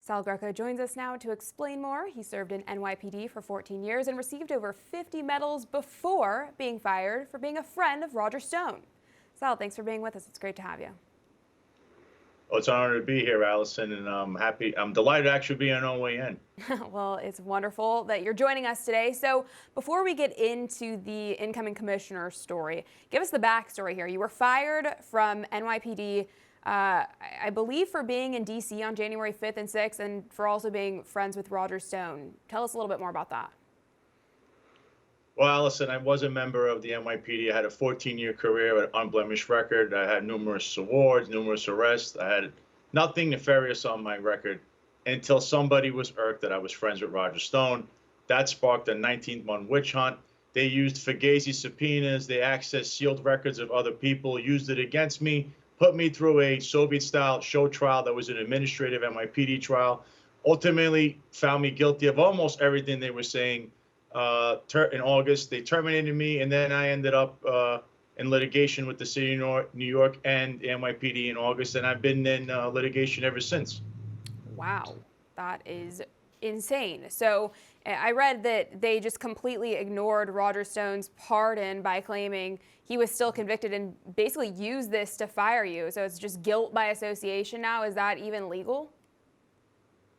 Sal Greco joins us now to explain more. He served in NYPD for 14 years and received over 50 medals before being fired for being a friend of Roger Stone. Sal, thanks for being with us. It's great to have you. Well, it's an honor to be here, Allison, and I'm delighted to actually be an OAN. Well, it's wonderful that you're joining us today. So before we get into the incoming commissioner story, give us the backstory here. You were fired from NYPD, I believe, for being in D.C. on January 5th and 6th, and for also being friends with Roger Stone. Tell us a little bit more about that. Well, Allison, I was a member of the NYPD. I had a 14-year career, an unblemished record. I had numerous awards, numerous arrests. I had nothing nefarious on my record until somebody was irked that I was friends with Roger Stone. That sparked a 19-month witch hunt. They used Fugazi subpoenas. They accessed sealed records of other people, used it against me, put me through a Soviet-style show trial that was an administrative NYPD trial, ultimately found me guilty of almost everything they were saying. In August, they terminated me, and then I ended up in litigation with the city of New York and the NYPD in August, and I've been in litigation ever since. Wow, that is insane. So I read that they just completely ignored Roger Stone's pardon by claiming he was still convicted and basically used this to fire you. So it's just guilt by association now. Is that even legal?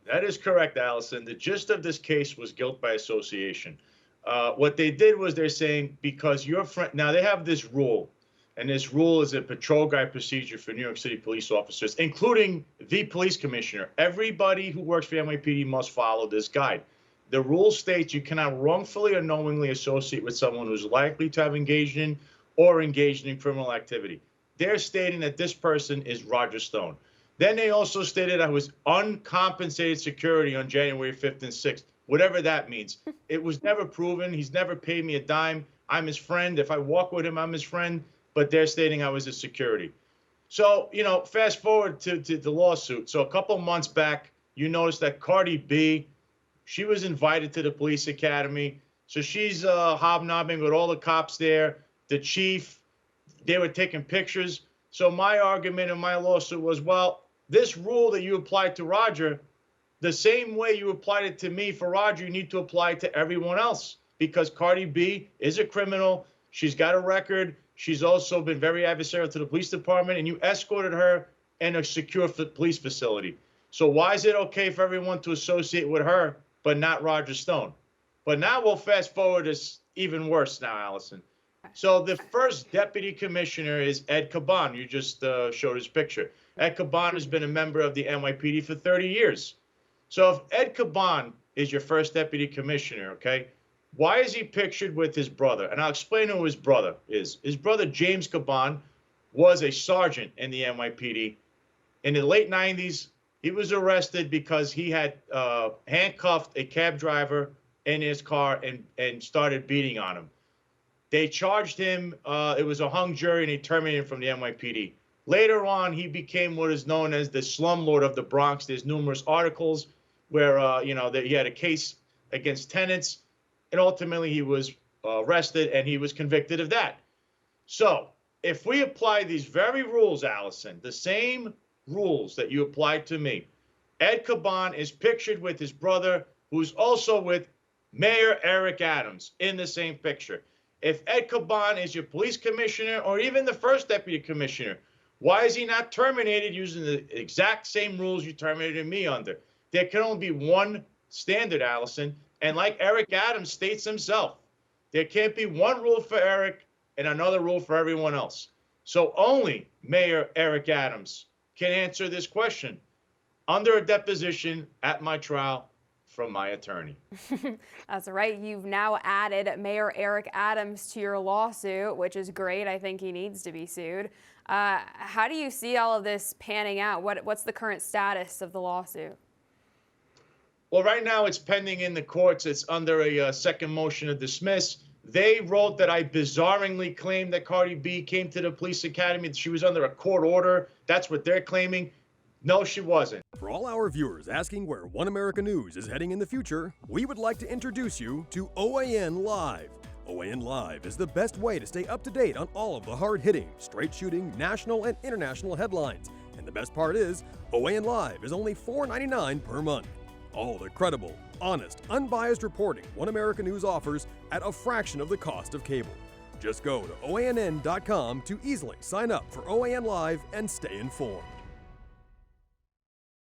That is correct, Allison. The gist of this case was guilt by association. What they did was they're saying, because your friend, now they have this rule, and this rule is a patrol guide procedure for New York City police officers, including the police commissioner. Everybody who works for NYPD must follow this guide. The rule states you cannot wrongfully or knowingly associate with someone who's likely to have engaged in or engaged in criminal activity. They're stating that this person is Roger Stone. Then they also stated I was uncompensated security on January 5th and 6th, whatever that means. It was never proven. He's never paid me a dime. I'm his friend. If I walk with him, I'm his friend. But they're stating I was his security. So, fast forward to the lawsuit. So a couple of months back, you noticed that Cardi B, she was invited to the police academy. So she's hobnobbing with all the cops there, the chief. They were taking pictures. So my argument in my lawsuit was, well, this rule that you applied to Roger, the same way you applied it to me for Roger, you need to apply it to everyone else, because Cardi B is a criminal. She's got a record. She's also been very adversarial to the police department, and you escorted her in a secure police facility. So why is it okay for everyone to associate with her, but not Roger Stone? But now we'll fast forward. It's even worse now, Allison. So the first deputy commissioner is Ed Caban. You just showed his picture. Ed Caban has been a member of the NYPD for 30 years. So if Ed Caban is your first deputy commissioner, okay, why is he pictured with his brother? And I'll explain who his brother is. His brother, James Caban, was a sergeant in the NYPD. In the late 90s, he was arrested because he had handcuffed a cab driver in his car and started beating on him. They charged him. It was a hung jury, and he terminated him from the NYPD. Later on, he became what is known as the slumlord of the Bronx. There's numerous articles where, that he had a case against tenants, and ultimately he was arrested, and he was convicted of that. So if we apply these very rules, Allison, the same rules that you applied to me, Ed Caban is pictured with his brother, who's also with Mayor Eric Adams in the same picture. If Ed Caban is your police commissioner or even the first deputy commissioner, why is he not terminated using the exact same rules you terminated me under? There can only be one standard, Allison. And like Eric Adams states himself, there can't be one rule for Eric and another rule for everyone else. So only Mayor Eric Adams can answer this question under a deposition at my trial from my attorney. That's right. You've now added Mayor Eric Adams to your lawsuit, which is great. I think he needs to be sued. How do you see all of this panning out? What's the current status of the lawsuit? Well, right now it's pending in the courts. It's under a second motion to dismiss. They wrote that I bizarrely claimed that Cardi B came to the police academy, that she was under a court order. That's what they're claiming. No, she wasn't. For all our viewers asking where One America News is heading in the future, we would like to introduce you to OAN Live. OAN Live is the best way to stay up to date on all of the hard-hitting, straight-shooting, national and international headlines And the best part is, OAN Live is only $4.99 per month. All the credible, honest, unbiased reporting One America News offers at a fraction of the cost of cable. Just go to OANN.com to easily sign up for OAN Live and stay informed.